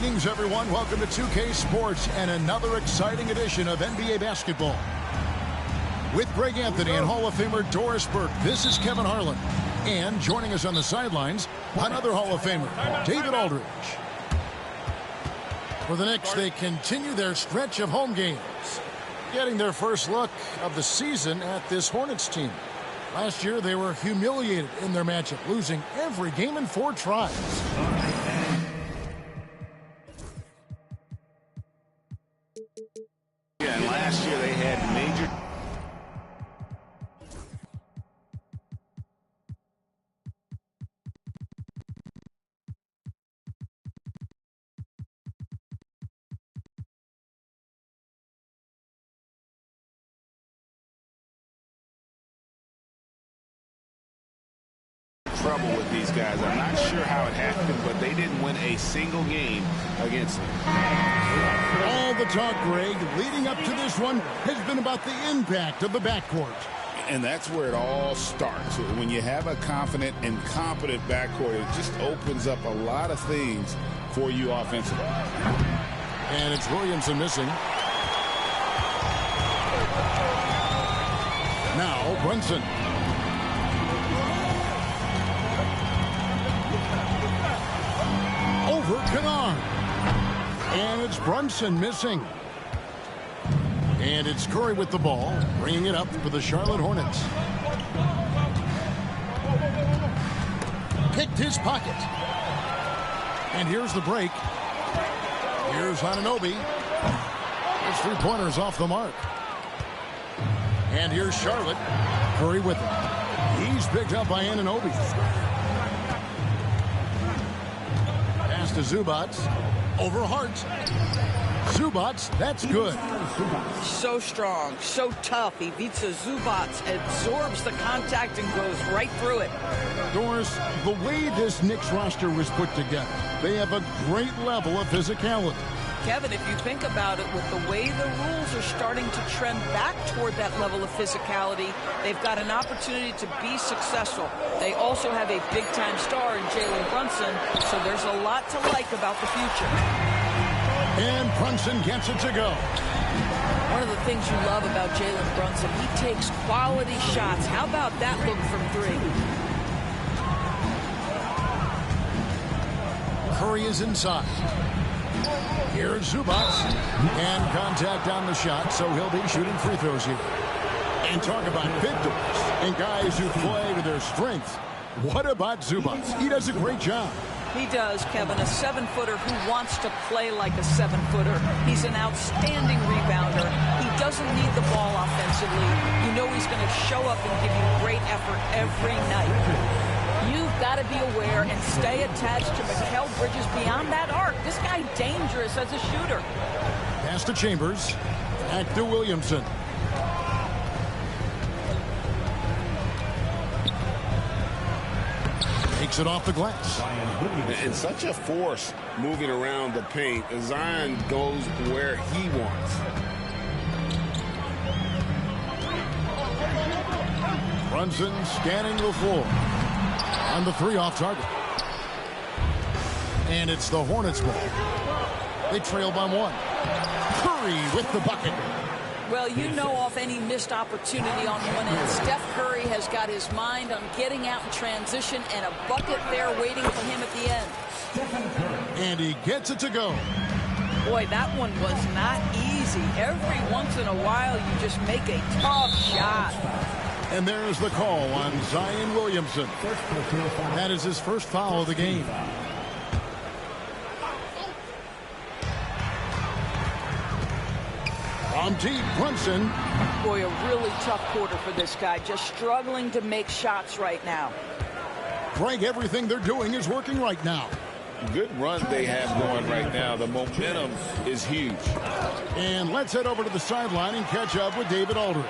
Greetings, everyone. Welcome to 2K Sports and another exciting edition of NBA basketball. With Greg Anthony and Hall of Famer Doris Burke, this is Kevin Harlan. And joining us on the sidelines, another Hall of Famer, David Aldridge. For the Knicks, they continue their stretch of home games, getting their first look of the season at this Hornets team. Last year, they were humiliated in their matchup, losing every game in 4 tries. Yeah, and last year they had major trouble with these guys. I'm not sure how it happened, but they didn't win a single game against them. All the talk, Greg, leading up to this one has been about the impact of the backcourt. And that's where it all starts. When you have a confident and competent backcourt, it just opens up a lot of things for you offensively. And it's Williamson missing. Now Brunson. Over Kennard. And it's Brunson missing. And it's Curry with the ball, bringing it up for the Charlotte Hornets. Picked his pocket. And here's the break. Here's Anunoby. His 3-pointers off the mark. And here's Charlotte. Curry with him. He's picked up by Anunoby. Pass to Zubac. Over Hart. Zubac, that's good. So strong, so tough. Ivica Zubac absorbs the contact and goes right through it. Doris, the way this Knicks roster was put together, they have a great level of physicality. Kevin, if you think about it, with the way the rules are starting to trend back toward that level of physicality, they've got an opportunity to be successful. They also have a big-time star in Jalen Brunson, so there's a lot to like about the future. And Brunson gets it to go. One of the things you love about Jalen Brunson, he takes quality shots. How about that look from 3? Curry is inside. Here's Zubac. And contact on the shot, so he'll be shooting free throws here. And talk about victors and guys who play to their strength. What about Zubac? He does a great job. He does, Kevin, a 7-footer who wants to play like a 7-footer. He's an outstanding rebounder. He doesn't need the ball offensively. You know he's going to show up and give you great effort every night. You've got to be aware and stay attached to Mikal Bridges beyond that arc. This guy's dangerous as a shooter. Pass to Chambers. Back to Williamson. Takes it off the glass. And such a force moving around the paint. Zion goes where he wants. Brunson scanning the floor. On the 3 off target. And it's the Hornets ball. They trail by 1. Curry with the bucket. Well, you know off any missed opportunity on one end, Steph Curry has got his mind on getting out in transition and a bucket there waiting for him at the end. And he gets it to go. Boy, that one was not easy. Every once in a while, you just make a tough shot. And there's the call on Zion Williamson. That is his first foul of the game. From deep, Brunson. Boy, a really tough quarter for this guy. Just struggling to make shots right now. Greg, everything they're doing is working right now. Good run they have going right now. The momentum is huge. And let's head over to the sideline and catch up with David Aldridge.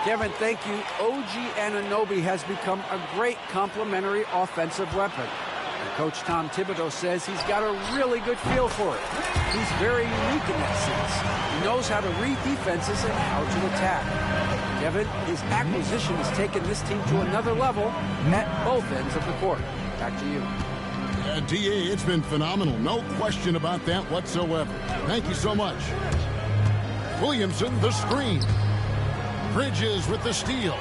Kevin, thank you. OG Anunoby has become a great complementary offensive weapon. And Coach Tom Thibodeau says he's got a really good feel for it. He's very unique in that sense. He knows how to read defenses and how to attack. Kevin, his acquisition has taken this team to another level at both ends of the court. Back to you. Yeah, D.A., it's been phenomenal. No question about that whatsoever. Thank you so much. Williamson, the screen. Bridges with the steal.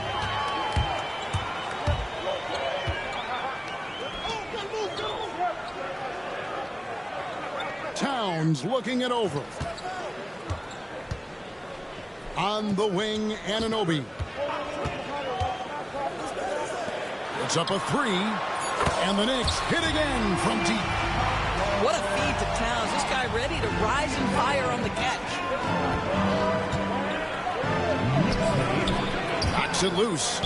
Towns looking it over. On the wing, Anunoby. It's up a three. And the Knicks hit again from deep. What a feed to Towns. This guy ready to rise and fire on the catch. Knocks it loose.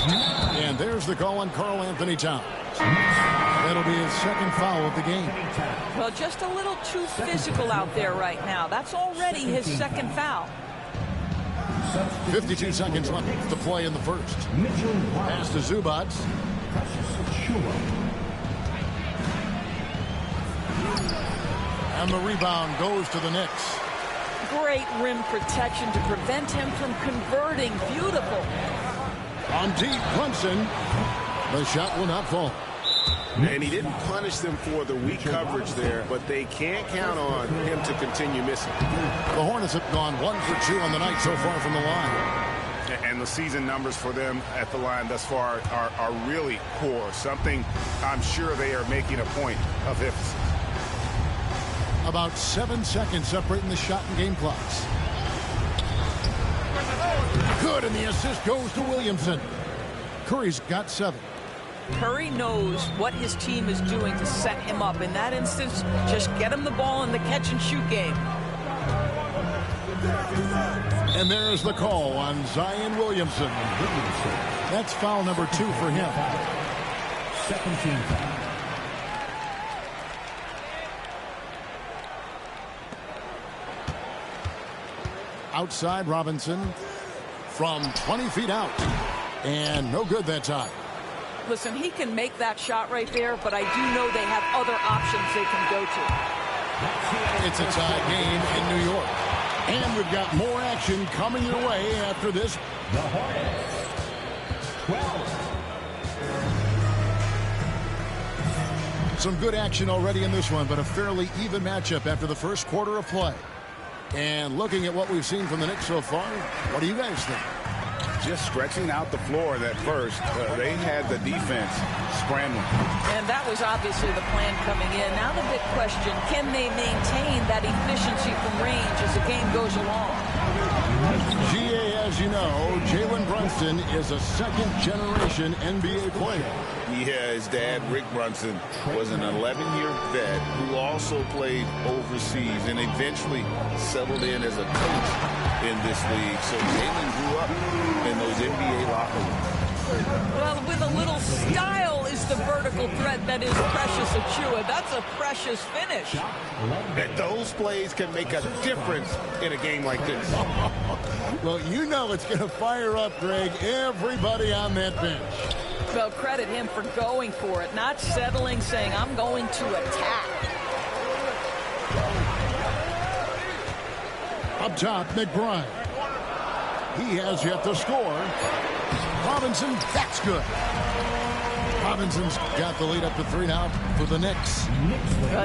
And there's the call on Karl-Anthony Towns. That'll be his second foul of the game. Well, just a little too physical out there right now. That's already his second foul. 52 seconds left to play in the first. Pass to Zubac. And the rebound goes to the Knicks. Great rim protection to prevent him from converting. Beautiful. On deep, Brunson. The shot will not fall. And he didn't punish them for the weak coverage there, but they can't count on him to continue missing. The Hornets have gone 1 for 2 on the night so far from the line. And the season numbers for them at the line thus far are really poor. Something I'm sure they are making a point of emphasis. About 7 seconds separating the shot and game clocks. Good, and the assist goes to Williamson. Curry's got 7. Curry knows what his team is doing to set him up. In that instance, just get him the ball in the catch-and-shoot game. And there's the call on Zion Williamson. That's foul number 2 for him. 17 foul. Outside Robinson from 20 feet out. And no good that time. Listen, he can make that shot right there, but I do know they have other options they can go to. It's a tie game in New York. And we've got more action coming your way after this. The Hornets. 12. Some good action already in this one, but a fairly even matchup after the first quarter of play. And looking at what we've seen from the Knicks so far, what do you guys think? Just stretching out the floor that first. They had the defense scrambling. And that was obviously the plan coming in. Now the big question, can they maintain that efficiency from range as the game goes along? GA, as you know, Jalen Brunson is a second-generation NBA player. Yeah, his dad, Rick Brunson, was an 11-year vet who also played overseas and eventually settled in as a coach in this league. So Jalen grew up in those NBA locker rooms. Well, with a little style is the vertical threat that is Precious Achiuwa. That's a precious finish. That those plays can make a difference in a game like this. Well, you know it's going to fire up, Greg, everybody on that bench. Well, credit him for going for it, not settling, saying, I'm going to attack. Up top, McBride. He has yet to score. Robinson, that's good. Robinson's got the lead up to 3 now for the Knicks.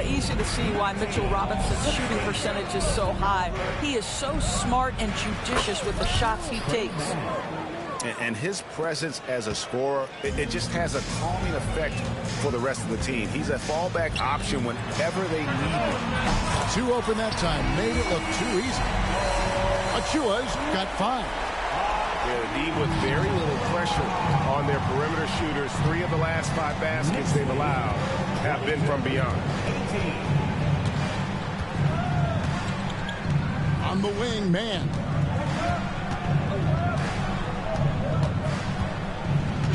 Easy to see why Mitchell Robinson's shooting percentage is so high. He is so smart and judicious with the shots he takes. And his presence as a scorer, it just has a calming effect for the rest of the team. He's a fallback option whenever they need him. 2 open that time. Made it look too easy. Achiuwa's got 5. Yeah, the D with very little pressure on their perimeter shooters. 3 of the last 5 baskets they've allowed have been from beyond. On the wing, man.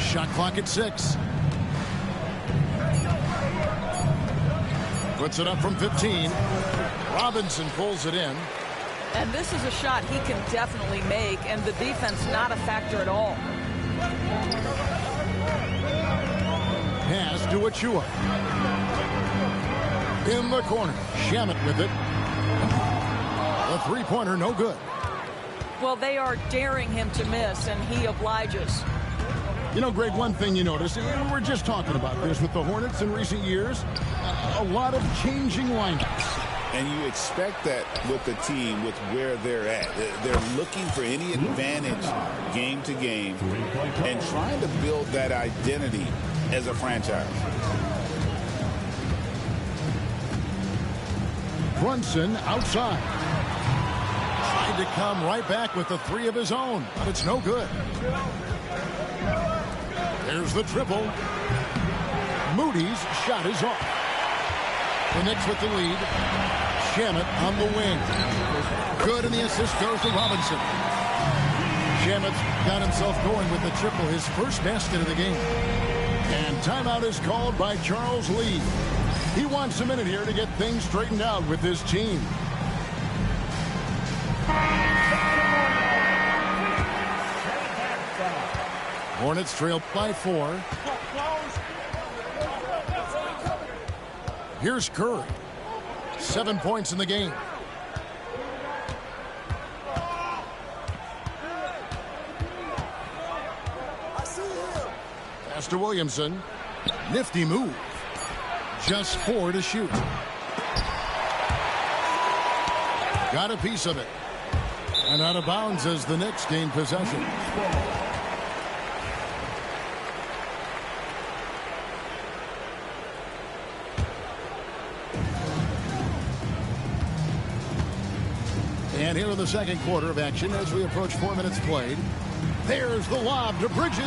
Shot clock at 6. Puts it up from 15. Robinson pulls it in. And this is a shot he can definitely make, and the defense not a factor at all. Pass to Achiuwa. In the corner. Shamet with it. The three-pointer, no good. Well, they are daring him to miss, and he obliges. You know, Greg, one thing you notice, and we're just talking about this with the Hornets in recent years, a lot of changing lineups. And you expect that with the team, with where they're at. They're looking for any advantage game to game and trying to build that identity as a franchise. Brunson outside. Tried to come right back with the three of his own, but it's no good. There's the triple. Moody's shot is off. The Knicks with the lead. Shamet on the wing. Good, and the assist goes to Robinson. Shamet's got himself going with the triple, his first basket of the game. And timeout is called by Charles Lee. He wants a minute here to get things straightened out with his team. Hornets trail by 4. Here's Curry. 7 points in the game. Pass to Williamson. Nifty move. Just 4 to shoot. Got a piece of it. And out of bounds as the Knicks gain possession. And here in the second quarter of action as we approach 4 minutes played. There's the lob to Bridges.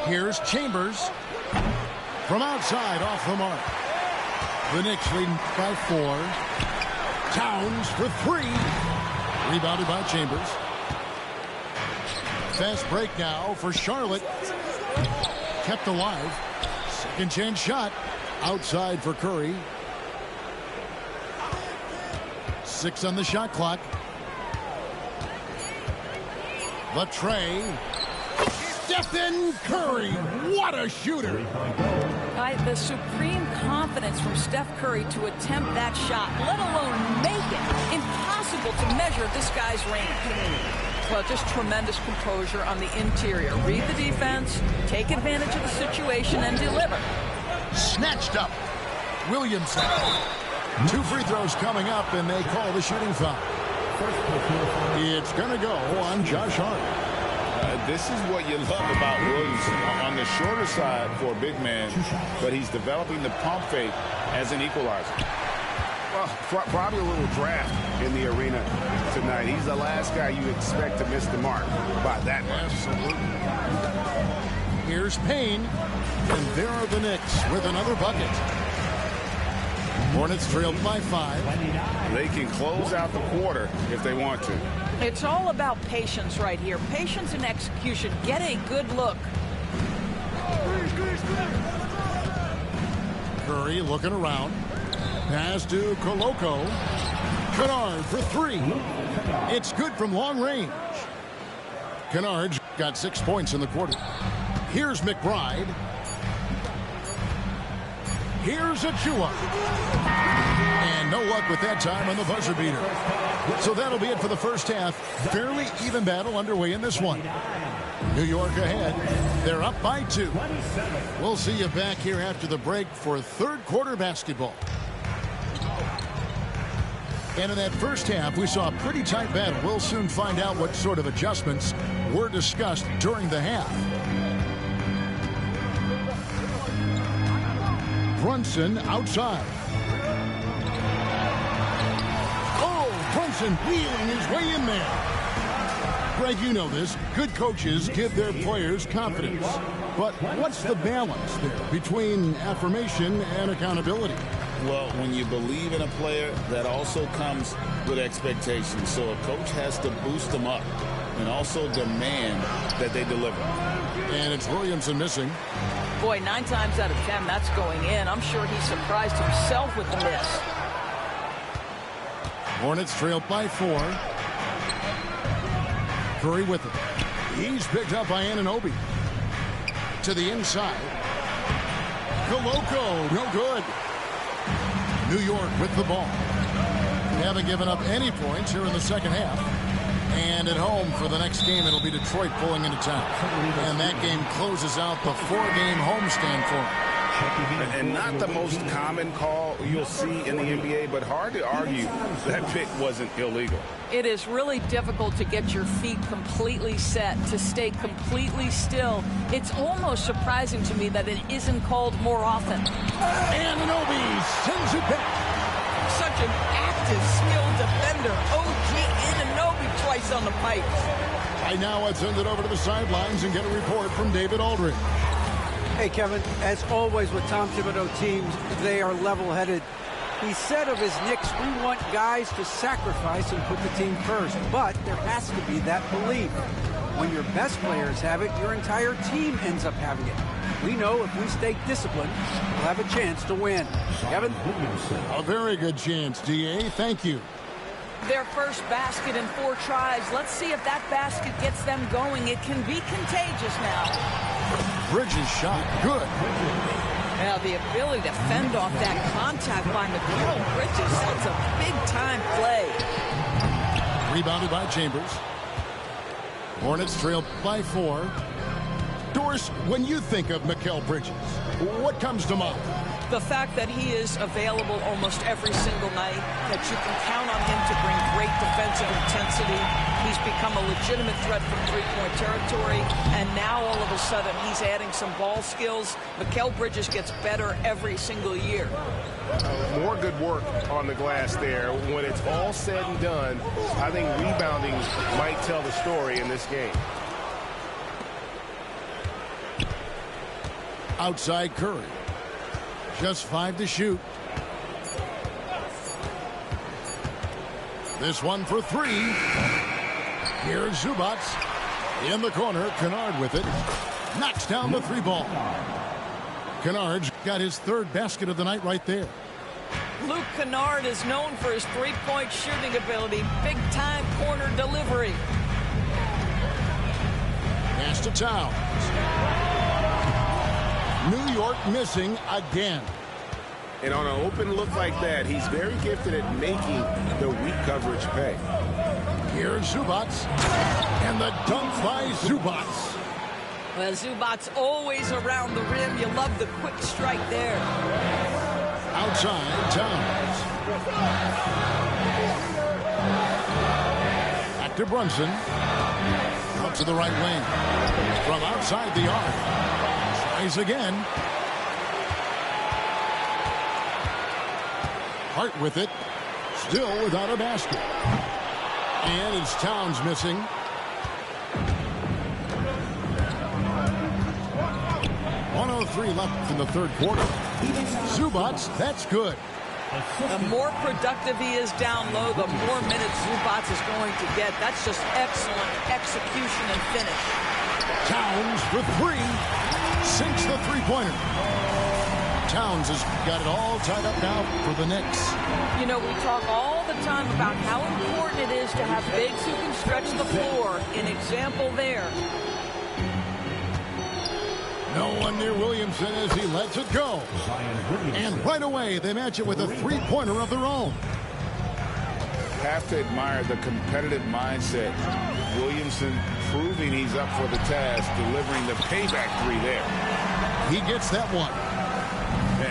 Here's Chambers. From outside off the mark. The Knicks lead by 4. Towns for 3. Rebounded by Chambers. Fast break now for Charlotte. Kept alive. Second chance shot. Outside for Curry. 6 on the shot clock. The tray. Stephen Curry. What a shooter. The supreme confidence from Steph Curry to attempt that shot, let alone make it. Impossible to measure this guy's range. Well, just tremendous composure on the interior. Read the defense, take advantage of the situation, and deliver. Snatched up. Williamson. 2 free throws coming up, and they call the shooting foul. It's going to go on Josh Hart. This is what you love about Williamson. On the shorter side for a big man, but he's developing the pump fake as an equalizer. Well, probably a little draft in the arena tonight. He's the last guy you expect to miss the mark by that much. Absolutely. Here's Payne. And there are the Knicks with another bucket. Hornets trailed by 5. They can close out the quarter if they want to. It's all about patience right here. Patience and execution. Get a good look. Curry looking around. Pass to Koloko. Kennard for 3. It's good from long range. Kennard's got 6 points in the quarter. Here's McBride. Here's Achua. And no luck with that time on the buzzer beater. So that'll be it for the first half. Fairly even battle underway in this one. New York ahead. They're up by 2. We'll see you back here after the break for third quarter basketball. And in that first half, we saw a pretty tight battle. We'll soon find out what sort of adjustments were discussed during the half. Brunson outside. Oh, Brunson wheeling his way in there. Greg, you know this. Good coaches give their players confidence. But what's the balance there between affirmation and accountability? Well, when you believe in a player, that also comes with expectations. So a coach has to boost them up and also demand that they deliver. And it's Williamson missing. Boy, 9 times out of 10, that's going in. I'm sure he surprised himself with the miss. Hornets trailed by 4. Curry with it. He's picked up by Anunoby. To the inside. Koloko, no good. New York with the ball. They haven't given up any points here in the second half. And at home for the next game, it'll be Detroit pulling into town. And that game closes out the 4-game homestand for them. And not the most common call you'll see in the NBA, but hard to argue that pick wasn't illegal. It is really difficult to get your feet completely set, to stay completely still. It's almost surprising to me that it isn't called more often. Anunoby sends it back. Such an active, skilled defender. OG Anunoby twice on the pipes. Right now, let's send it over to the sidelines and get a report from David Aldridge. Hey, Kevin, as always with Tom Thibodeau teams, they are level-headed. He said of his Knicks, we want guys to sacrifice and put the team first. But there has to be that belief. When your best players have it, your entire team ends up having it. We know if we stay disciplined, we'll have a chance to win. Kevin? A very good chance, D.A. Thank you. Their first basket in 4 tries. Let's see if that basket gets them going. It can be contagious now. Bridges shot. Good. Now, the ability to fend off that contact by Mikal Bridges, that's a big-time play. Rebounded by Chambers. Hornets trail by 4. Doris, when you think of Mikal Bridges, what comes to mind? The fact that he is available almost every single night, that you can count on him to bring great defensive intensity. He's become a legitimate threat from three-point territory, and now all of a sudden he's adding some ball skills. Mikal Bridges gets better every single year. More good work on the glass there. When it's all said and done, I think rebounding might tell the story in this game. Outside Curry. Just 5 to shoot. This one for 3. Here's Zubac. In the corner, Kennard with it. Knocks down the 3-ball. Kennard's got his 3rd basket of the night right there. Luke Kennard is known for his three-point shooting ability. Big-time corner delivery. Pass to Towns. New York missing again. And on an open look like that, he's very gifted at making the weak coverage pay. Here's Zubac. And the dunk by Zubac. Well, Zubac's always around the rim. You love the quick strike there. Outside, Towns. Back to Brunson. Out to the right wing. From outside the arc. Tries again. Hart with it. Still without a basket. And it's Towns missing. .103 left in the 3rd quarter. Zubac, that's good. The more productive he is down low, the more minutes Zubac is going to get. That's just excellent execution and finish. Towns for 3. Sinks the 3-pointer. Towns has got it all tied up now for the Knicks. You know, we talk all the time about how important it is to have bigs who can stretch the floor. An example there. No one near Williamson as he lets it go. And right away, they match it with a 3-pointer of their own. Have to admire the competitive mindset. Williamson proving he's up for the task, delivering the payback 3 there. He gets that one.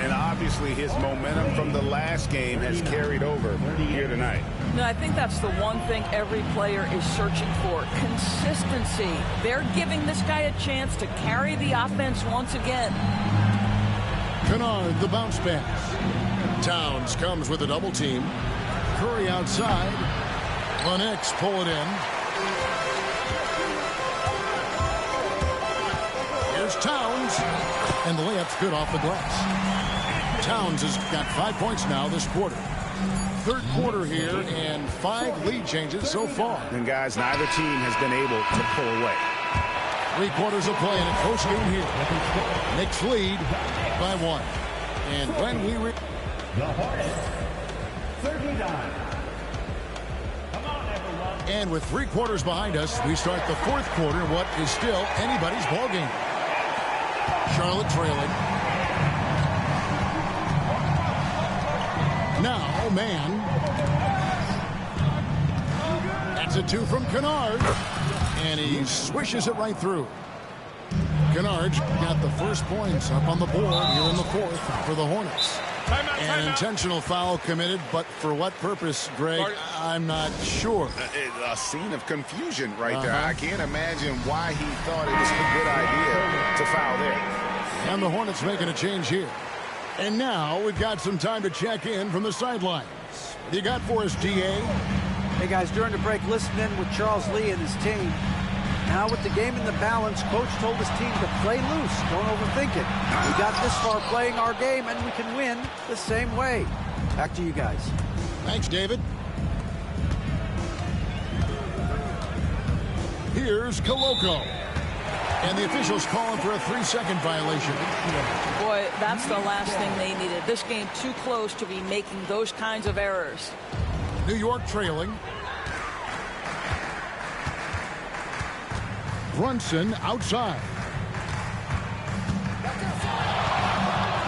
And obviously his momentum from the last game has carried over here tonight. No, I think that's the one thing every player is searching for. Consistency. They're giving this guy a chance to carry the offense once again. Kennard, the bounce pass. Towns comes with a double team. Curry outside. The Knicks pull it in. Here's Towns. And the layup's good off the glass. Towns has got 5 points now this quarter. 3rd quarter here and 5 lead changes so far. And guys, neither team has been able to pull away. 3 quarters of play in a close game here. Knicks lead by 1. And when we The Hornets, 39. Come on, everyone. and with 3 quarters behind us, we start the 4th quarter in what is still anybody's ball game. Charlotte trailing. Now, man. That's a 2 from Kennard. And he swishes it right through. Kennard got the first points up on the board here in the fourth for the Hornets. An intentional foul committed, but for what purpose, Greg, I'm not sure. A scene of confusion right there. I can't imagine why he thought it was a good idea to foul there. And the Hornets making a change here. And now we've got some time to check in from the sidelines. What do you got for us, DA? Hey, guys, during the break, listen in with Charles Lee and his team. Now with the game in the balance, Coach told his team to play loose. Don't overthink it. We got this far playing our game, and we can win the same way. Back to you guys. Thanks, David. Here's Koloko. And the officials calling for a 3-second violation. Boy, that's the last thing they needed. This game too close to be making those kinds of errors. New York trailing. Brunson outside.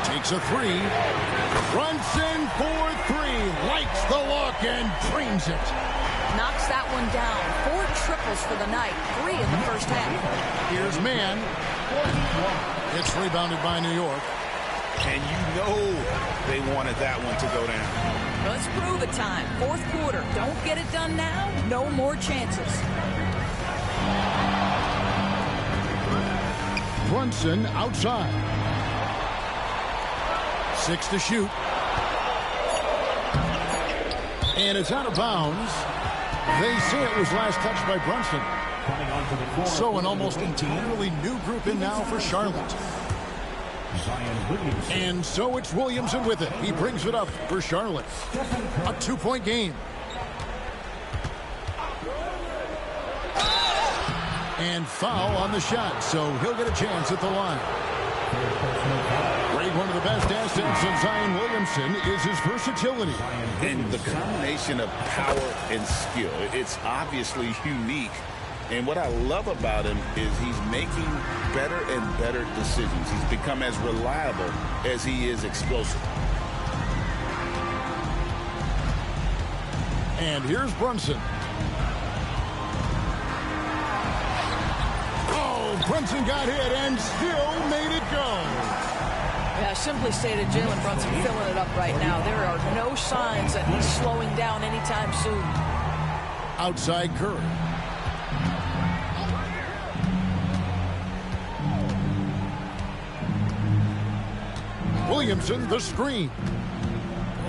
Takes a 3. Brunson for 3. Lights the look and drains it. Knocks that one down. 4 triples for the night. 3 in the first half. Here's Mann. It's rebounded by New York. And you know they wanted that one to go down. Let's prove it time. Fourth quarter. Don't get it done now. No more chances. Brunson outside. 6 to shoot. And it's out of bounds. They say it was last touched by Brunson. So an almost entirely new group in now for Charlotte. And so it's Williamson with it. He brings it up for Charlotte. A 2-point game. And foul on the shot, so he'll get a chance at the line. Greg, one of the best assets of Zion Williamson is his versatility. And the combination of power and skill, it's obviously unique. And what I love about him is he's making better and better decisions. He's become as reliable as he is explosive. And here's Brunson. Oh, Brunson got hit and still made it go. Yeah, simply stated, Jalen Brunson filling it up right now. There are no signs that he's slowing down anytime soon. Outside Curry. Williamson, the screen.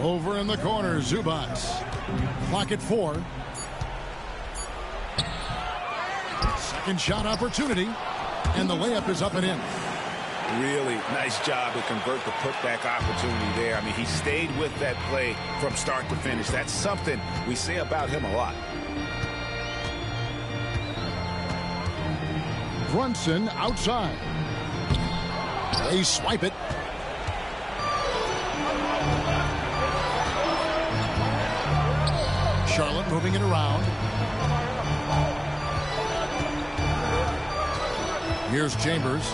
Over in the corner, Zubac. Clock at 4. Second shot opportunity. And the layup is up and in. Really nice job to convert the putback opportunity there. I mean, he stayed with that play from start to finish. That's something we say about him a lot. Brunson outside. They swipe it. Charlotte moving it around. Here's Chambers.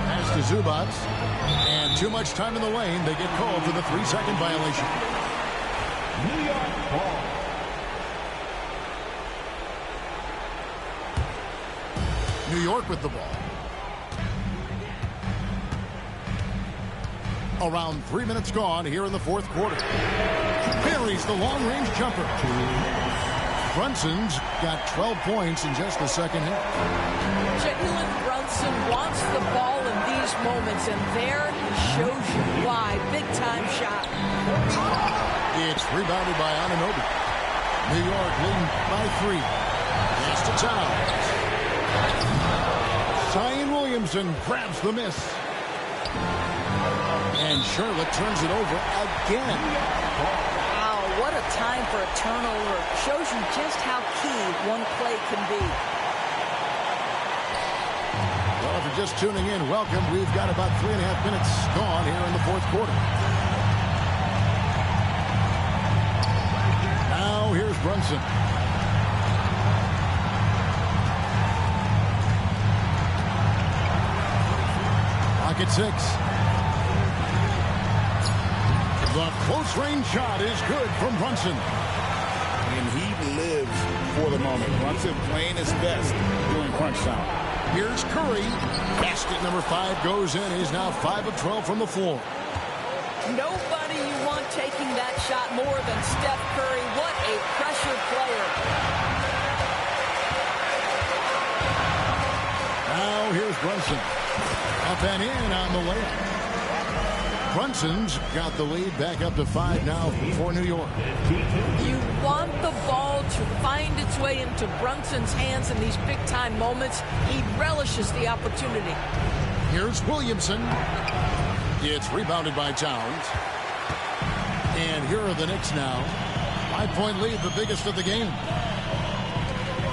Pass to Zubac. And too much time in the lane. They get called for the 3-second violation. New York ball. New York with the ball. Around 3 minutes gone here in the fourth quarter. Buries the long-range jumper. Brunson's got 12 points in just the second half. Jalen Brunson wants the ball in these moments, and there he shows you why. Big-time shot. It's rebounded by Anunoby. New York leading by 3. Pass to Towns. Zion Williamson grabs the miss. And Charlotte turns it over again. Wow, what a time for a turnover. Shows you just how key one play can be. Well, if you're just tuning in, welcome. We've got about 3.5 minutes gone here in the fourth quarter. Now here's Brunson. Pocket 6. The close-range shot is good from Brunson. and he lives for the moment. Brunson playing his best during crunch time. Here's Curry. Basket number 5 goes in. He's now 5 of 12 from the floor. Nobody you want taking that shot more than Steph Curry. What a pressure player. Now here's Brunson. Up and in on the layup. Brunson's got the lead back up to 5 now for New York. You want the ball to find its way into Brunson's hands in these big-time moments. He relishes the opportunity. Here's Williamson. It's rebounded by Towns. And here are the Knicks now. 5-point lead, the biggest of the game.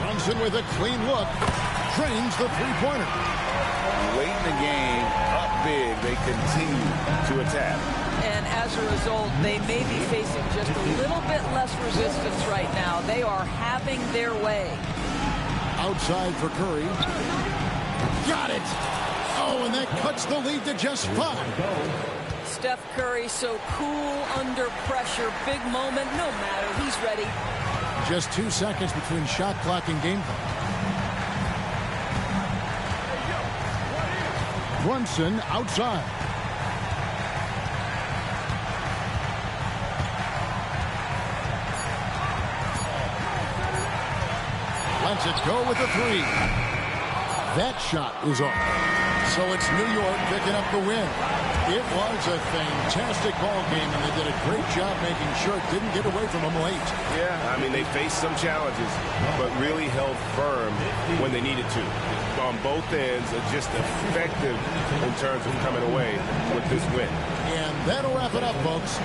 Brunson with a clean look. Drains the three-pointer. Late in the game, up big, they continue to attack. And as a result, they may be facing just a little bit less resistance right now. They are having their way. Outside for Curry. Got it! Oh, and that cuts the lead to just 5. Steph Curry so cool under pressure. Big moment, no matter. He's ready. Just 2 seconds between shot clock and game clock. Brunson outside. Lets it go with the 3. That shot is off. So it's New York picking up the win. It was a fantastic ball game, and they did a great job making sure it didn't get away from them late. Yeah, I mean, they faced some challenges, but really held firm when they needed to. On both ends, just effective in terms of coming away with this win. And that'll wrap it up, folks.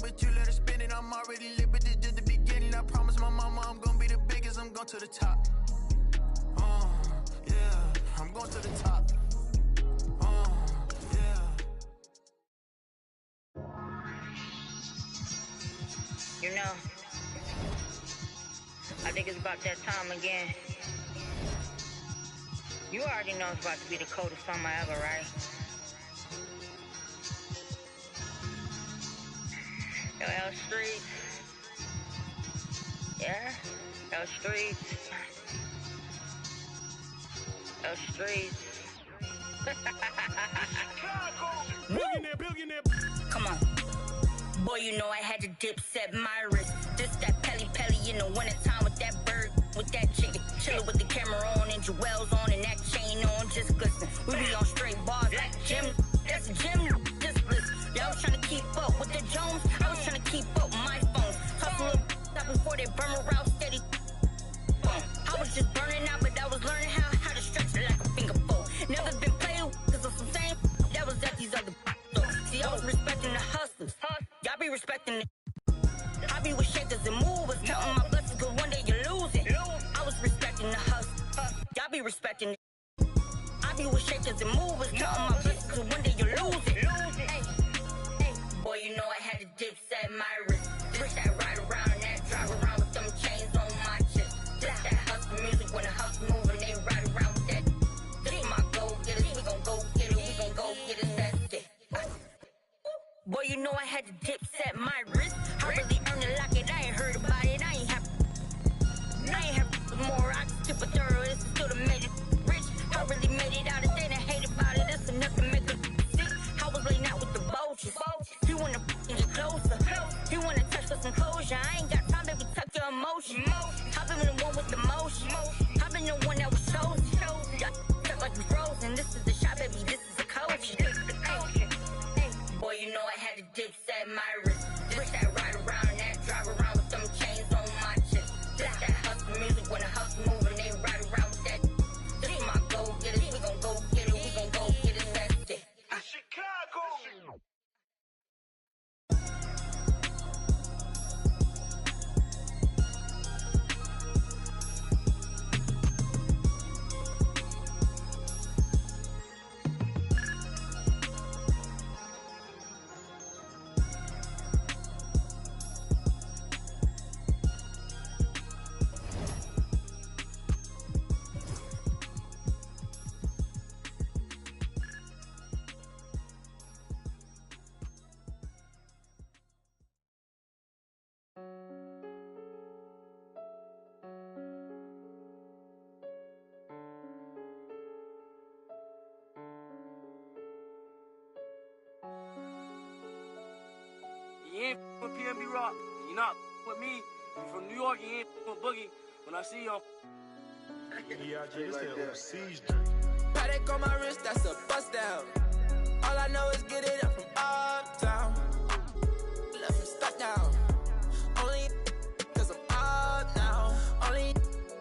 But you let her spend it. I'm already lit, but this just the beginning. I promise my mama I'm gonna be the biggest. I'm going to the top. Yeah, I'm going to the top. Yeah. You know, I think it's about that time again. You already know it's about to be the coldest summer ever, right? L Streets. Yeah, L Streets. L Streets. Billionaire. Come on. Boy, you know I had to dip, set my wrist. This that Pelly in the wintertime with that bird, with that chicken. Chillin' with the camera on and jewels on and that chain on, just glisten. We be on straight bars like Jim. That's a gym, just listen. Y'all was trying to keep up with the Jones. I was trying to keep up with my phones. Toss a little out before they burn around steady. I was just burning out, but I was learning how to stretch it like a finger fold. Never been playing because of some same that was at these other. See, I was respecting the hustlers. Y'all be respecting the. I be with shakers and movers, counting my blessings, cause one day you lose it. I was respecting the hustle. Y'all be respecting it. I be with shakers and movers, counting my blessings, cause one day you lose it. Hey, boy, you know I had to dip, set my wrist. This that ride around, that drive around with them chains on my chest. This that hustle music, when the hustle moving, they ride around with that. This my go getters, we gon' go get it, we gon' go get it, that's it. Boy, you know I had to dip, set my wrist. I really earned it like it, I ain't heard about it, I ain't have more, I just tip a thorough, this is still the made it rich. I really made it out, if they didn't hate about it, that's enough to make it sick. I was laying out with the vultures. He wanna get closer, he wanna touch for some closure. I ain't got time, baby, tuck your emotion. I've been the one with the motion, I've been the one that was chosen. Y'all stuck like we frozen, this is the shot, baby, this is the coach. Boy, you know I had to dip, set my wrist. This that ride around, that drive around with them chains on my chest. This that hustle music, when the hustle moving, they ride around with that. This my go getters, we gon' go get it, we gon' go get it, that's it. Chicago. Rock. You're not with me. You're from New York. You ain't with Boogie. When I see you on. Paddock on my wrist, that's a bust down. All I know is get it up from uptown. Left him stuck down. Only because I'm up now. Only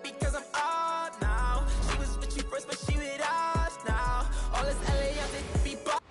because I'm up now. She was with you first, but she with us now. All this LA out there be bought.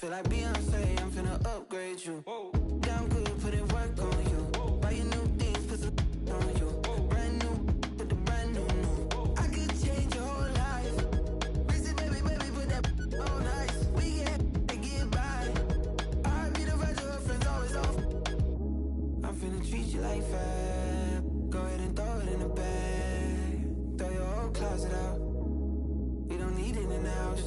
feel like Beyonce, I'm finna upgrade you. Down good, put in work on you. Buy you new things, put some on you. Brand new, put the brand new. I could change your whole life. Raise it, baby, put that on ice. We get by. I be the virgin, her friends always off. I'm finna treat you like fab. Go ahead and throw it in the bag. Throw your whole closet out. We don't need it in the house.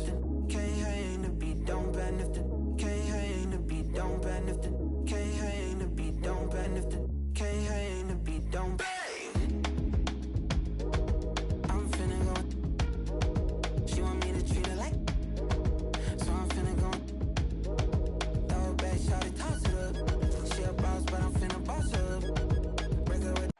Can't hang the beat, don't ban if the can't hang the beat, don't ban if the can't hang the beat, don't ban if the can't hang the beat, don't bang. I'm finna go. She want me to treat her like, so I'm finna go. Throw it back, shot it, toss it up. She a boss, but I'm finna boss her up. Break her with.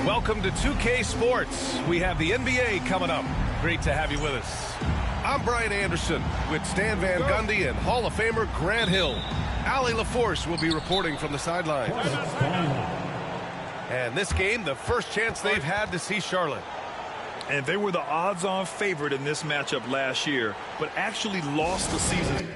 Welcome to 2K Sports. We have the NBA coming up. Great to have you with us. I'm Brian Anderson with Stan Van Gundy and Hall of Famer Grant Hill. Allie LaForce will be reporting from the sidelines. And this game, the first chance they've had to see Charlotte. And they were the odds-on favorite in this matchup last year, but actually lost the season.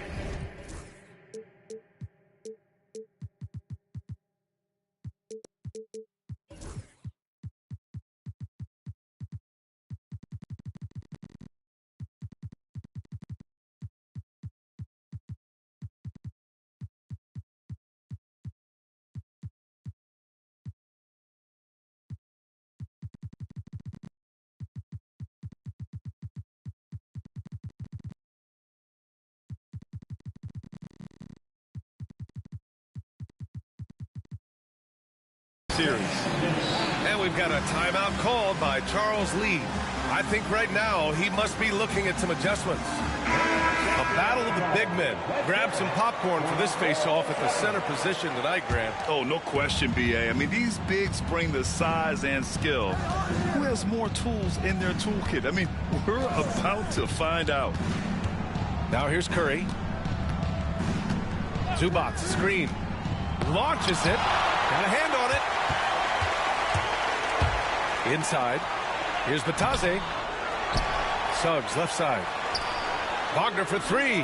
Series. And we've got a timeout called by Charles Lee. I think right now he must be looking at some adjustments. A battle of the big men. Grab some popcorn for this face-off at the center position tonight, Grant. Oh, no question, B.A. I mean, these bigs bring the size and skill. Who has more tools in their toolkit? I mean, we're about to find out. Now here's Curry. Zubac, screen. Launches it. Got a hand on it. Inside. Here's Batase. Suggs, left side. Wagner for three.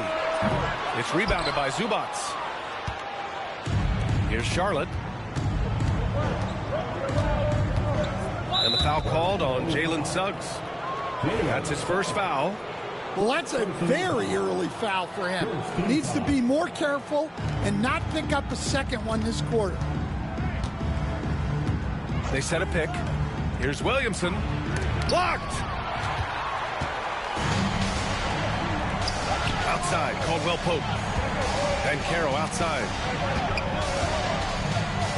It's rebounded by Zubac. Here's Charlotte. And the foul called on Jalen Suggs. That's his first foul. Well, that's a very early foul for him. Needs to be more careful and not pick up a second one this quarter. They set a pick. Here's Williamson. Blocked! Outside, Caldwell Pope. Ben Caro outside.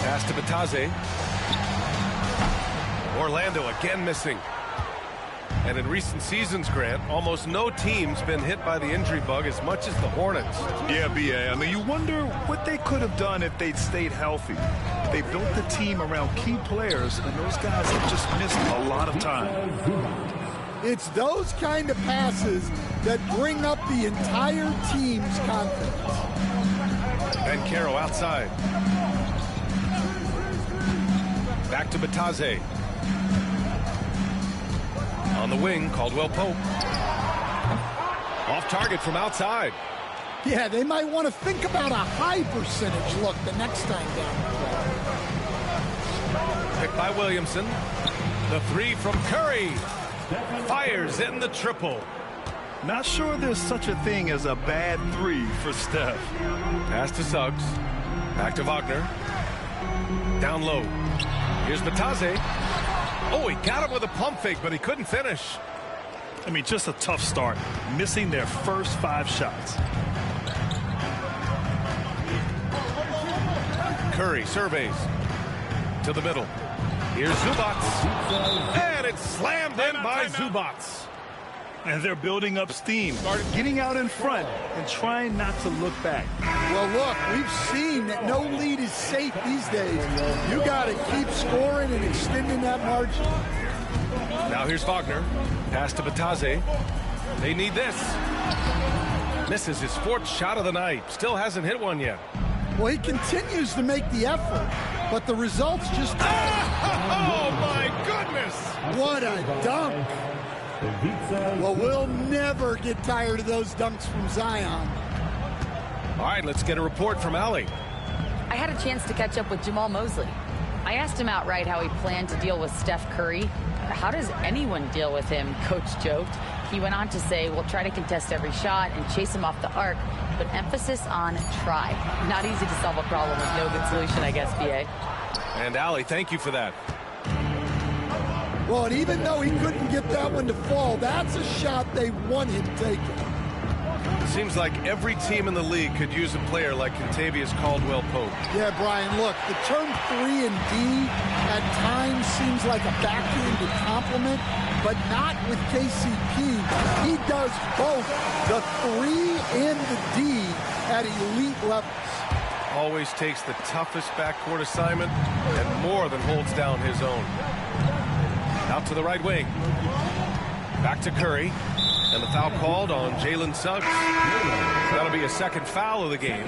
Pass to Batase. Orlando again missing. And in recent seasons, Grant, almost no team's been hit by the injury bug as much as the Hornets. Yeah, B.A. I mean, you wonder what they could have done if they'd stayed healthy. They built the team around key players, and those guys have just missed a lot of time. It's those kind of passes that bring up the entire team's confidence. Ben Caro outside. Back to Batase. On the wing, Caldwell Pope. Off target from outside. Yeah, they might want to think about a high percentage look the next time down. Picked by Williamson. The three from Curry. Fires in the triple. Not sure there's such a thing as a bad three for Steph. Pass to Suggs. Back to Wagner. Down low. Here's Batase. Oh, he got him with a pump fake, but he couldn't finish. I mean, just a tough start. Missing their first 5 shots. Curry surveys. To the middle. Here's Zubac. And it's slammed in by Zubac. And they're building up steam. Getting out in front and trying not to look back. Well, look, we've seen that no lead is safe these days. You got to keep scoring and extending that margin. Now here's Wagner. Pass to Bataze. They need this. Misses his 4th shot of the night. Still hasn't hit one yet. Well, he continues to make the effort, but the results just... Oh, my goodness! What a dunk! Well, we'll never get tired of those dunks from Zion. All right, let's get a report from Allie. I had a chance to catch up with Jamal Mosley. I asked him outright how he planned to deal with Steph Curry. How does anyone deal with him? Coach joked. He went on to say, we'll try to contest every shot and chase him off the arc, but emphasis on try. Not easy to solve a problem with no good solution, I guess, B.A. And Allie, thank you for that. Well, and even though he couldn't get that one to fall, that's a shot they want him taking. It seems like every team in the league could use a player like Kentavious Caldwell-Pope. Yeah, Brian, look, the term 3 and D at times seems like a backhanded compliment, but not with KCP. He does both the 3 and the D at elite levels. Always takes the toughest backcourt assignment and more than holds down his own. Out to the right wing. Back to Curry. And the foul called on Jalen Suggs. That'll be a 2nd foul of the game.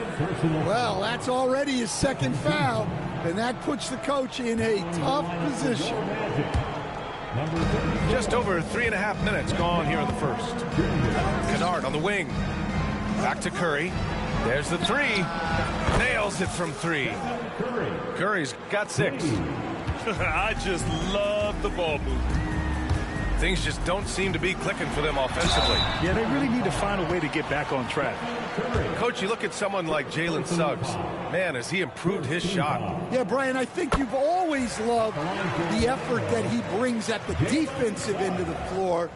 Well, that's already his 2nd foul, and that puts the coach in a tough position. Just over 3.5 minutes gone here in the first. Kennard on the wing. Back to Curry. There's the 3. Nails it from 3. Curry's got 6. I just love the ball movement. Things just don't seem to be clicking for them offensively. Yeah, they really need to find a way to get back on track. Coach, you look at someone like Jalen Suggs. Man, has he improved his shot. Yeah, Brian, I think you've always loved the effort that he brings at the defensive end of the floor.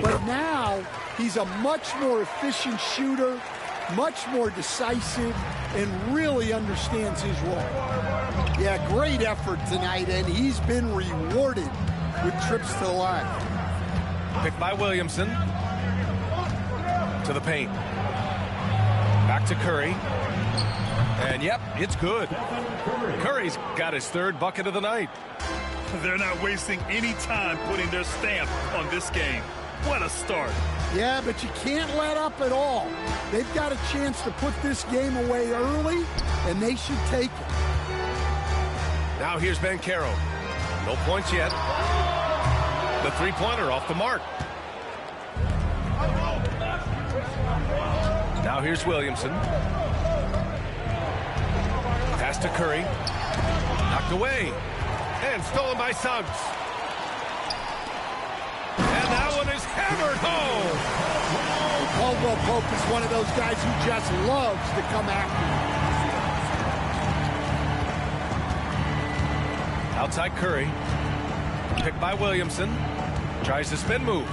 But now he's a much more efficient shooter, much more decisive, and really understands his role. Yeah, great effort tonight, and he's been rewarded with trips to the line. Picked by Williamson. To the paint. Back to Curry. And yep, it's good. Curry's got his 3rd bucket of the night. They're not wasting any time putting their stamp on this game. What a start. Yeah, but you can't let up at all. They've got a chance to put this game away early, and they should take it. Now here's Banchero. No points yet. The 3-pointer off the mark. Now here's Williamson. Pass to Curry. Knocked away. And stolen by Suggs. And that one is hammered home. Caldwell-Pope is one of those guys who just loves to come after you. Outside Curry. Picked by Williamson. Tries the spin move.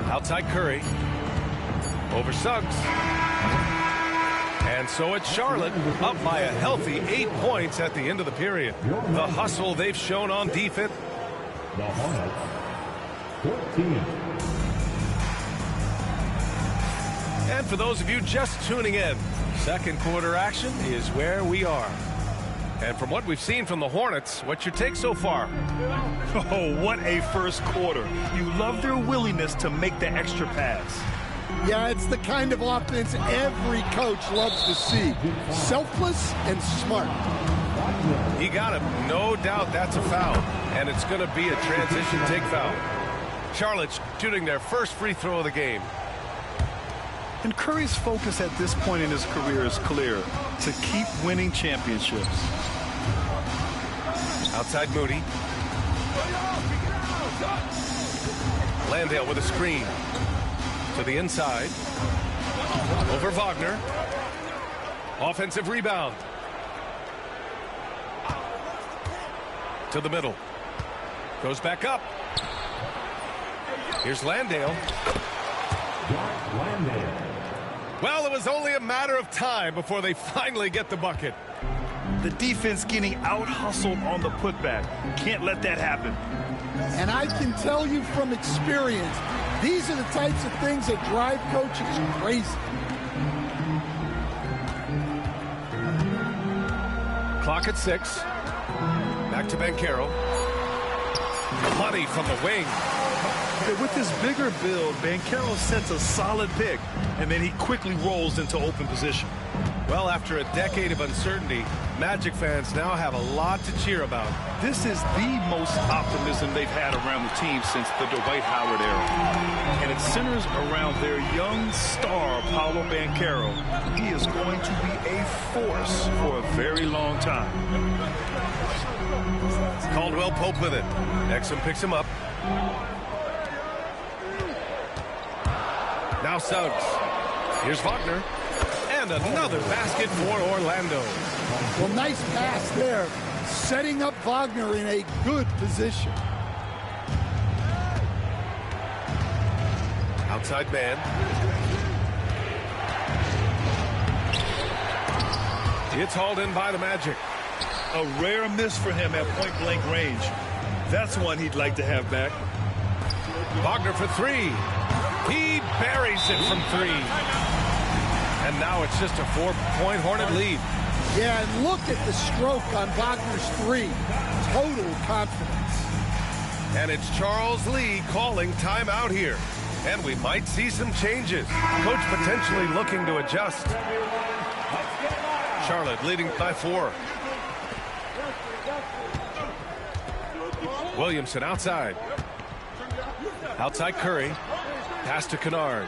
Outside Curry. Over Suggs. And so it's Charlotte up by a healthy 8 points at the end of the period. The hustle they've shown on defense. The Hornets, 14. And for those of you just tuning in, 2nd quarter action is where we are. And from what we've seen from the Hornets, what's your take so far? Oh, what a first quarter. You love their willingness to make the extra pass. Yeah, it's the kind of offense every coach loves to see. Selfless and smart. He got him. No doubt that's a foul. And it's going to be a transition take foul. Charlotte's shooting their first free throw of the game. And Curry's focus at this point in his career is clear: to keep winning championships. Outside Moody. Landale with a screen. To the inside. Over Wagner. Offensive rebound. To the middle. Goes back up. Here's Landale. Well, it was only a matter of time before they finally get the bucket. The defense getting out-hustled on the putback. Can't let that happen. And I can tell you from experience, these are the types of things that drive coaches crazy. Clock at 6. Back to Banchero. Money from the wing. With his bigger build, Banchero sets a solid pick, and then he quickly rolls into open position. Well, after a decade of uncertainty, Magic fans now have a lot to cheer about. This is the most optimism they've had around the team since the Dwight Howard era. And it centers around their young star, Paolo Banchero. He is going to be a force for a very long time. Caldwell Pope with it. Exum picks him up. Now Suggs. Here's Wagner. And another basket for Orlando. Well, nice pass there. Setting up Wagner in a good position. Outside man. It's hauled in by the Magic. A rare miss for him at point-blank range. That's one he'd like to have back. Wagner for three. He buries it from three. And now it's just a 4-point Hornet lead. Yeah, and look at the stroke on Wagner's three. Total confidence. And it's Charles Lee calling timeout here. And we might see some changes. Coach potentially looking to adjust. Charlotte leading by 4. Williamson outside. Outside Curry. Pass to Kennard.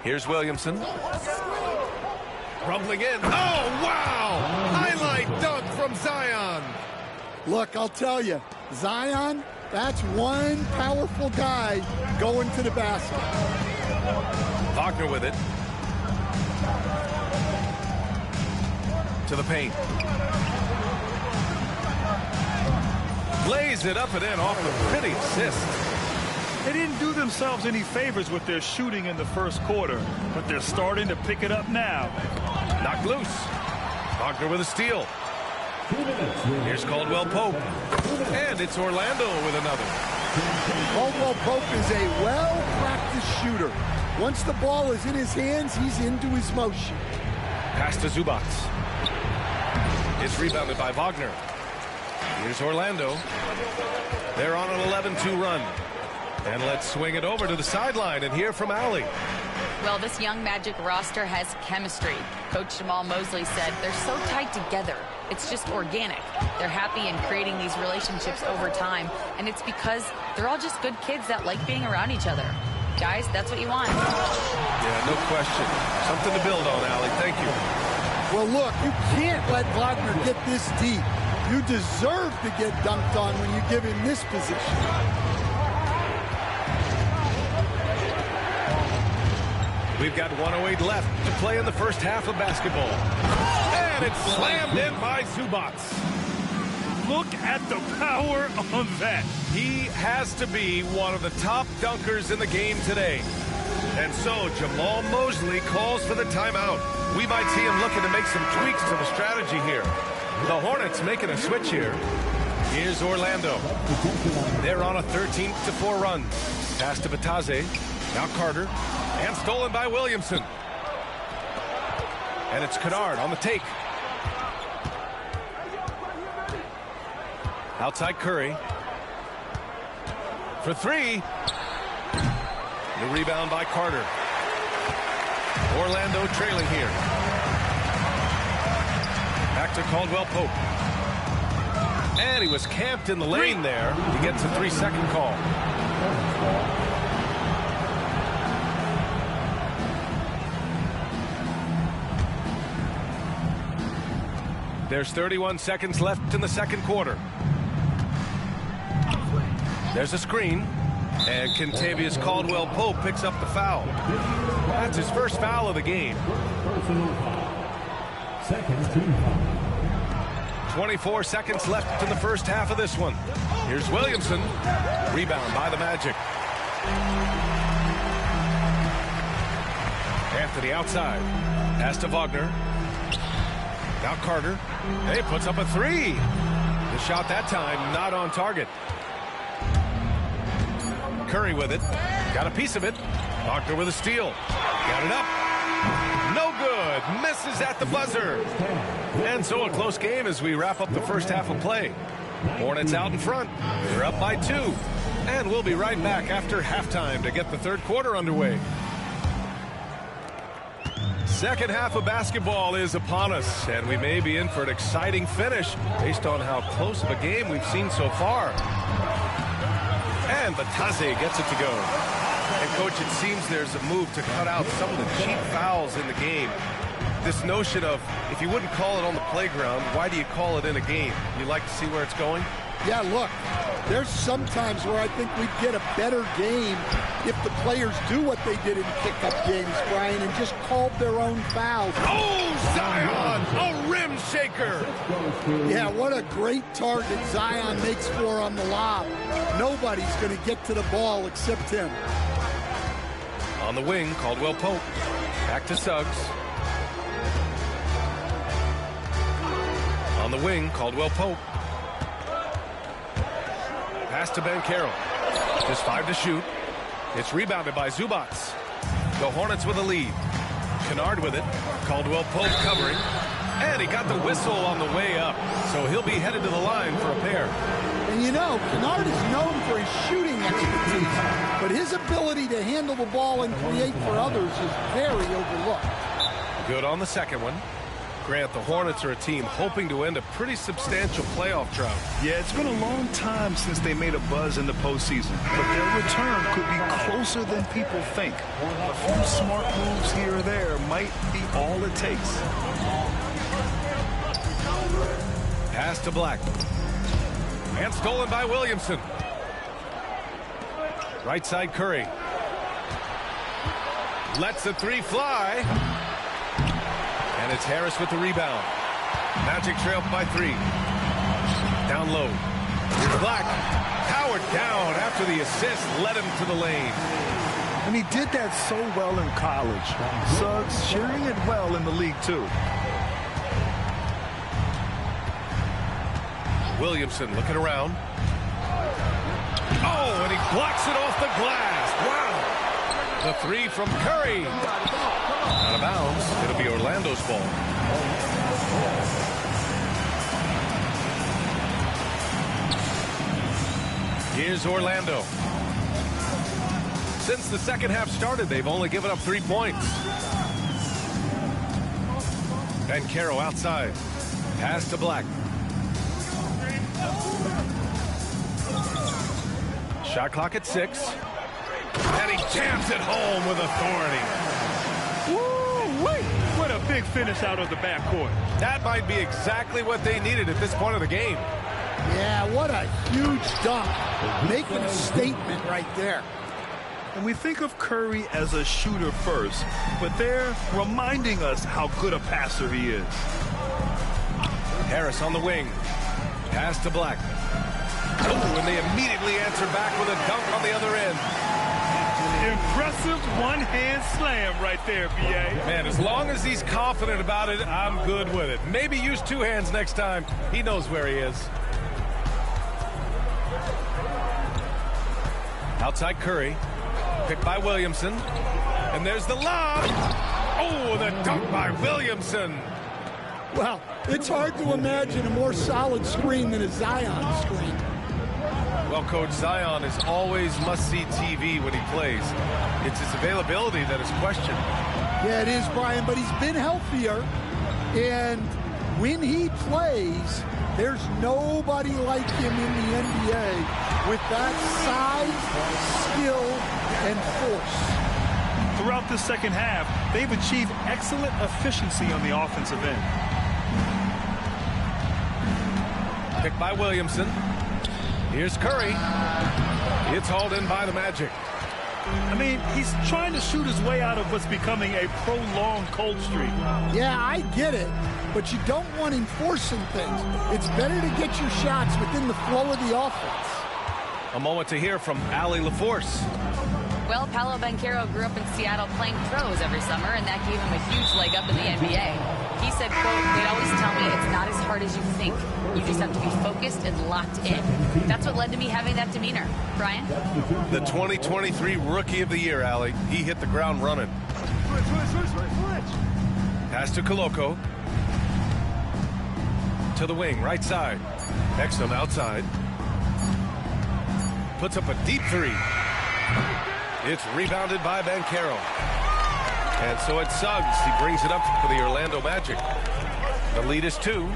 Here's Williamson. Rumbling in. Oh, wow! Highlight dunk from Zion. Look, I'll tell you, Zion, that's one powerful guy going to the basket. Wagner with it. To the paint. Lays it up and in off the pretty assist. They didn't do themselves any favors with their shooting in the first quarter, but they're starting to pick it up now. Knocked loose. Wagner with a steal. Here's Caldwell Pope. And it's Orlando with another. Caldwell Pope is a well-practiced shooter. Once the ball is in his hands, he's into his motion. Pass to Zubac. It's rebounded by Wagner. Here's Orlando. They're on an 11-2 run. And let's swing it over to the sideline and hear from Allie. Well, this young Magic roster has chemistry. Coach Jamal Mosley said they're so tight together. It's just organic. They're happy in creating these relationships over time, and it's because they're all just good kids that like being around each other. Guys, that's what you want. Yeah, no question. Something to build on, Allie. Thank you. Well, look, you can't let Wagner get this deep. You deserve to get dunked on when you give him this position. We've got 1:08 left to play in the first half of basketball. And it's slammed in by Zubac. Look at the power on that. He has to be one of the top dunkers in the game today. And so Jamal Mosley calls for the timeout. We might see him looking to make some tweaks to the strategy here. The Hornets making a switch here. Here's Orlando. They're on a 13-4 run. Pass to Batase. Now Carter. And stolen by Williamson. And it's Kennard on the take. Outside Curry. For three. The rebound by Carter. Orlando trailing here. Back to Caldwell Pope. And he was camped in the lane there. He gets a 3-second call. There's 31 seconds left in the second quarter. There's a screen. And Kentavious Caldwell Pope picks up the foul. That's his first foul of the game. 24 seconds left in the first half of this one. Here's Williamson. Rebound by the Magic. Anthony outside. Pass to Wagner. Now Carter. He puts up a three. The shot that time not on target. Curry with it. Got a piece of it. Wagner with a steal. Got it up. No good. Misses misses at the buzzer. And so a close game as we wrap up the first half of play. Hornets out in front. They're up by 2. And we'll be right back after halftime to get the third quarter underway. Second half of basketball is upon us, and we may be in for an exciting finish based on how close of a game we've seen so far. And Batadze gets it to go. And, Coach, it seems there's a move to cut out some of the cheap fouls in the game. This notion of, if you wouldn't call it on the playground, why do you call it in a game? You like to see where it's going? Yeah, look, there's sometimes where I think we'd get a better game if the players do what they did in pickup games, Brian, and just called their own fouls. Oh, Zion, a rim shaker. Yeah, what a great target Zion makes for on the lob. Nobody's going to get to the ball except him. On the wing, Caldwell Pope. Back to Suggs. On the wing, Caldwell Pope. Pass to Banchero. Just 5 to shoot. It's rebounded by Zubac. The Hornets with a lead. Kennard with it. Caldwell Pope covering. And he got the whistle on the way up. So he'll be headed to the line for a pair. And you know, Kennard is known for his shooting expertise, but his ability to handle the ball and create for others is very overlooked. Good on the second one. Grant, the Hornets are a team hoping to end a pretty substantial playoff drought. Yeah, it's been a long time since they made a buzz in the postseason, but their return could be closer than people think. A few smart moves here or there might be all it takes. Pass to Black. And stolen by Williamson. Right side Curry. Lets the 3 fly. And it's Harris with the rebound. Magic trail by 3. Down low. Here's Black. Powered down after the assist led him to the lane. And he did that so well in college. Suggs sharing it well in the league, too. Williamson looking around. Oh, and he blocks it off the glass. Wow. The 3 from Curry. Out of bounds. It'll be Orlando's ball. Here's Orlando. Since the second half started, they've only given up 3 points. Banchero outside. Pass to Black. Shot clock at 6. And he jams it home with authority. Woo-wee! What a big finish out of the backcourt. That might be exactly what they needed at this point of the game. Yeah, what a huge dunk. Making a statement right there. And we think of Curry as a shooter first, but they're reminding us how good a passer he is. Harris on the wing. Pass to Black. Oh, and they immediately answer back with a dunk on the other end. Impressive one-hand slam right there, B.A. Man, as long as he's confident about it, I'm good with it. Maybe use 2 hands next time. He knows where he is. Outside Curry. Picked by Williamson. And there's the lob. Oh, the dunk by Williamson. Well, it's hard to imagine a more solid screen than a Zion screen. Well, Coach, Zion is always must-see TV when he plays. It's his availability that is questioned. Yeah, it is, Brian, but he's been healthier. And when he plays, there's nobody like him in the NBA with that size, skill, and force. Throughout the second half, they've achieved excellent efficiency on the offensive end. Picked by Williamson. Here's Curry. It's hauled in by the Magic. I mean, he's trying to shoot his way out of what's becoming a prolonged cold streak. Yeah, I get it, but you don't want him forcing things. It's better to get your shots within the flow of the offense. A moment to hear from Allie LaForce. Well, Paolo Banchero grew up in Seattle playing pros every summer, and that gave him a huge leg up in the NBA. He said, quote, "They always tell me it's not as hard as you think. You just have to be focused and locked in." That's what led to me having that demeanor. Brian? The 2023 Rookie of the Year, Allie. He hit the ground running. Pass to Koloko. To the wing, right side. Exum outside. Puts up a deep three. It's rebounded by Banchero. And so it's Suggs. He brings it up for the Orlando Magic. The lead is 2.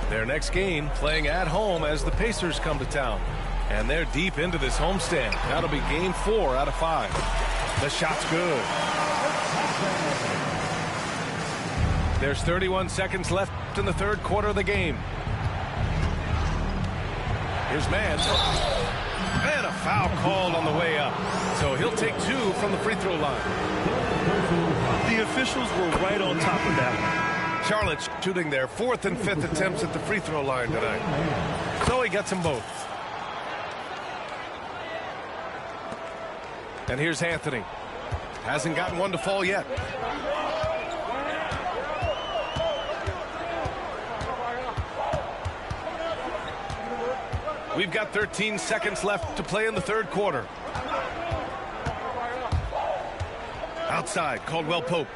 Their next game playing at home as the Pacers come to town. And they're deep into this homestand. That'll be game 4 out of 5. The shot's good. There's 31 seconds left in the third quarter of the game. Here's Mann. And a foul called on the way up. So he'll take 2 from the free throw line. The officials were right on top of that one. Charlotte shooting their 4th and 5th attempts at the free throw line tonight. So he gets them both. And here's Anthony. Hasn't gotten one to fall yet. We've got 13 seconds left to play in the third quarter. Outside, Caldwell Pope.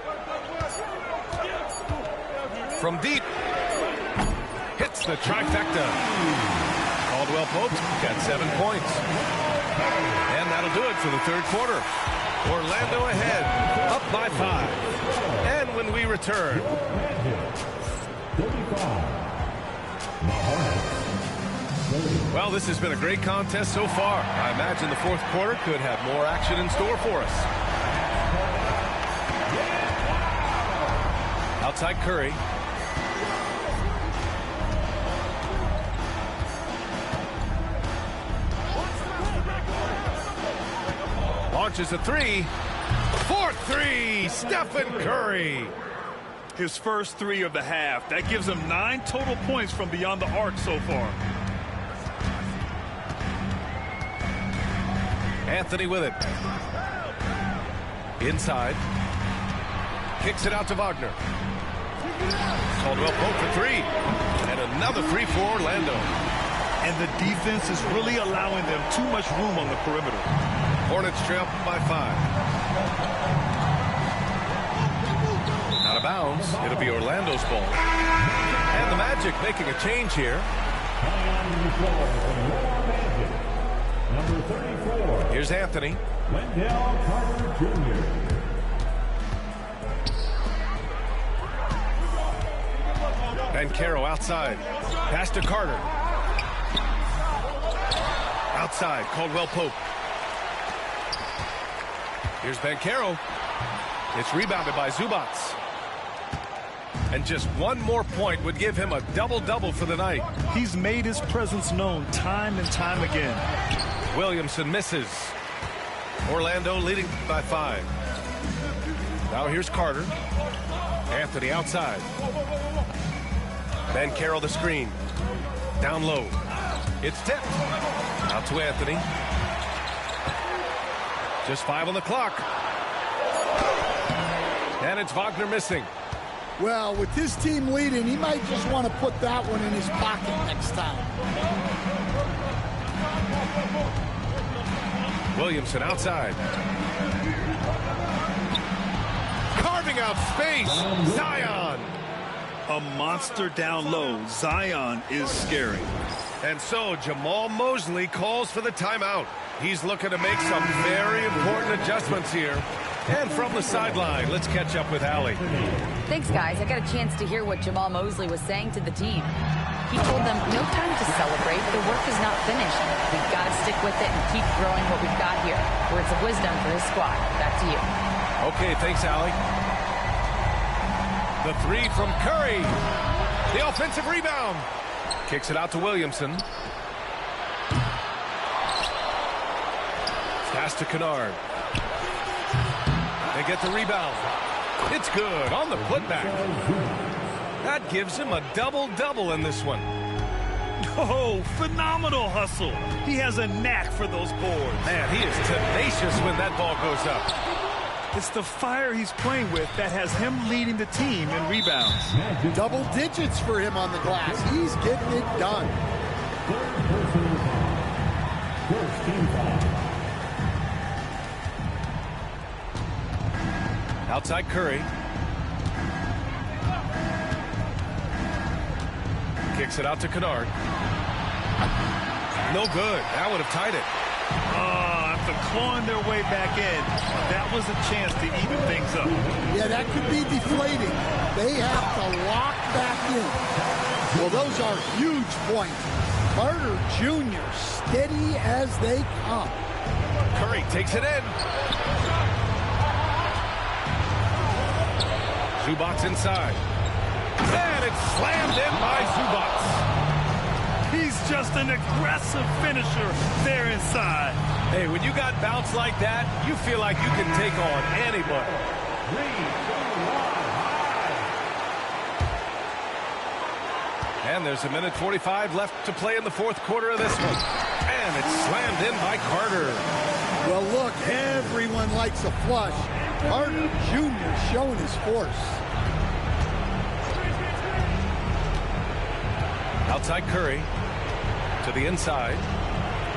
From deep. Hits the trifecta. Caldwell Pope got 7 points. And that'll do it for the third quarter. Orlando ahead, up by 5. And when we return. Well, this has been a great contest so far. I imagine the fourth quarter could have more action in store for us. Outside Curry. Launches a 3. 4-3, Stephen Curry. His first 3 of the half. That gives him 9 total points from beyond the arc so far. Anthony with it. Inside. Kicks it out to Wagner. Caldwell Pope for 3. And another 3 for Orlando. And the defense is really allowing them too much room on the perimeter. Hornets trail by 5. Out of bounds. It'll be Orlando's ball. And the Magic making a change here. Number 34. Here's Anthony. Wendell Carter Jr. Banchero outside. Pass to Carter. Outside, Caldwell Pope. Here's Banchero. It's rebounded by Zubats. And just one more point would give him a double-double for the night. He's made his presence known time and time again. Williamson misses. Orlando leading by 5. Now here's Carter. Anthony outside. Banchero the screen. Down low. It's tipped. Out to Anthony. Just 5 on the clock. And it's Wagner missing. Well, with his team leading, he might just want to put that one in his pocket next time. Williamson outside. Carving out space. Zion. A monster down low. Zion is scary. And so Jamal Mosley calls for the timeout. He's looking to make some very important adjustments here. And from the sideline, let's catch up with Allie. Thanks, guys. I got a chance to hear what Jamal Mosley was saying to the team. He told them, no time to celebrate. The work is not finished. We've got to stick with it and keep growing what we've got here. Words of wisdom for his squad. Back to you. Okay, thanks, Allie. The 3 from Curry. The offensive rebound. Kicks it out to Williamson. Pass to Kennard. They get the rebound. It's good on the putback. That gives him a double-double in this one. Oh, phenomenal hustle. He has a knack for those boards. Man, he is tenacious when that ball goes up. It's the fire he's playing with that has him leading the team in rebounds. Double digits for him on the glass. He's getting it done. Outside Curry. Kicks it out to Kennard. No good. That would have tied it. After clawing their way back in, that was a chance to even things up. Yeah, that could be deflating. They have to lock back in. Well, those are huge points. Carter Jr. steady as they come. Curry takes it in. Zubac inside. And it's slammed in by Zubac. He's just an aggressive finisher there inside. Hey, when you got bounce like that, you feel like you can take on anybody. And there's 1:45 left to play in the fourth quarter of this one. And it's slammed in by Carter. Well, look, everyone likes a flush. Carter Jr. showing his force. Outside Curry. To the inside.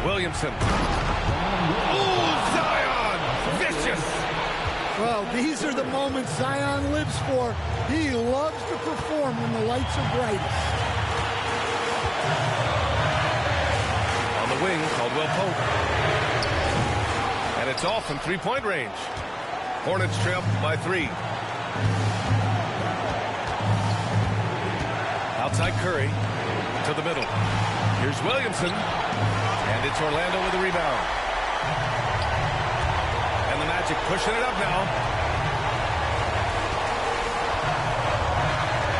Williamson. Oh, Zion! Vicious! Well, these are the moments Zion lives for. He loves to perform when the lights are brightest. On the wing, Caldwell Pope. And it's off from three-point range. Hornets trail by 3. Outside Curry. To the middle. Here's Williamson. And it's Orlando with the rebound. And the Magic pushing it up now.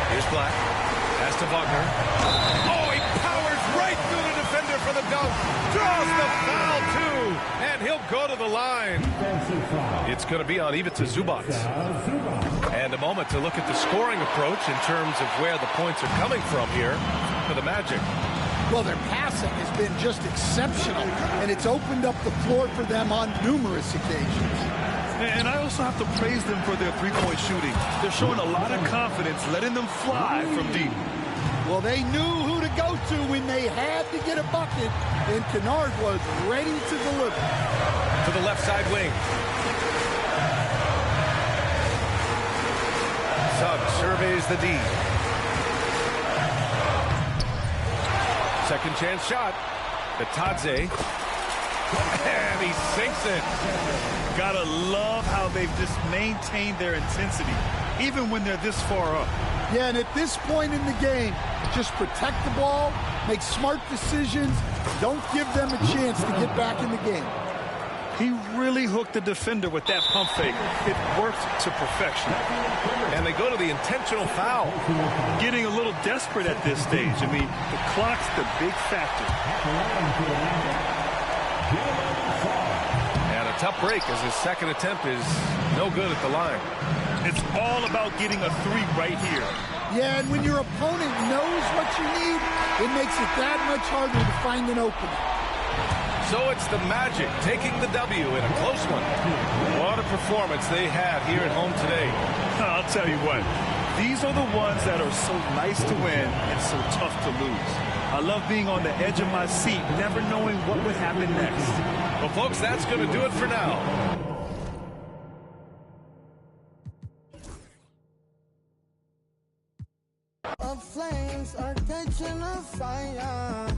Here's Black. Pass to Wagner. Oh, he powers right through the defender for the dunk. Draws the foul, too. And he'll go to the line. It's going to be on Ivica Zubac. And a moment to look at the scoring approach in terms of where the points are coming from here for the Magic. Well, their passing has been just exceptional, and it's opened up the floor for them on numerous occasions. And I also have to praise them for their three-point shooting. They're showing a lot of confidence, letting them fly from deep. Well, they knew who to go to when they had to get a bucket, and Kennard was ready to deliver. To the left side wing. Suggs surveys the D. Second chance shot. Bitadze. And he sinks it. Gotta love how they've just maintained their intensity, even when they're this far up. Yeah, and at this point in the game, just protect the ball, make smart decisions, don't give them a chance to get back in the game. He really hooked the defender with that pump fake. It worked to perfection. And they go to the intentional foul. Getting a little desperate at this stage. I mean, the clock's the big factor. And a tough break as his second attempt is no good at the line. It's all about getting a 3 right here. Yeah, and when your opponent knows what you need, it makes it that much harder to find an opening. So it's the Magic taking the W in a close one. What a performance they had here at home today. I'll tell you what, these are the ones that are so nice to win and so tough to lose. I love being on the edge of my seat, never knowing what would happen next. Well, folks, that's going to do it for now. Our flames are catching a fire.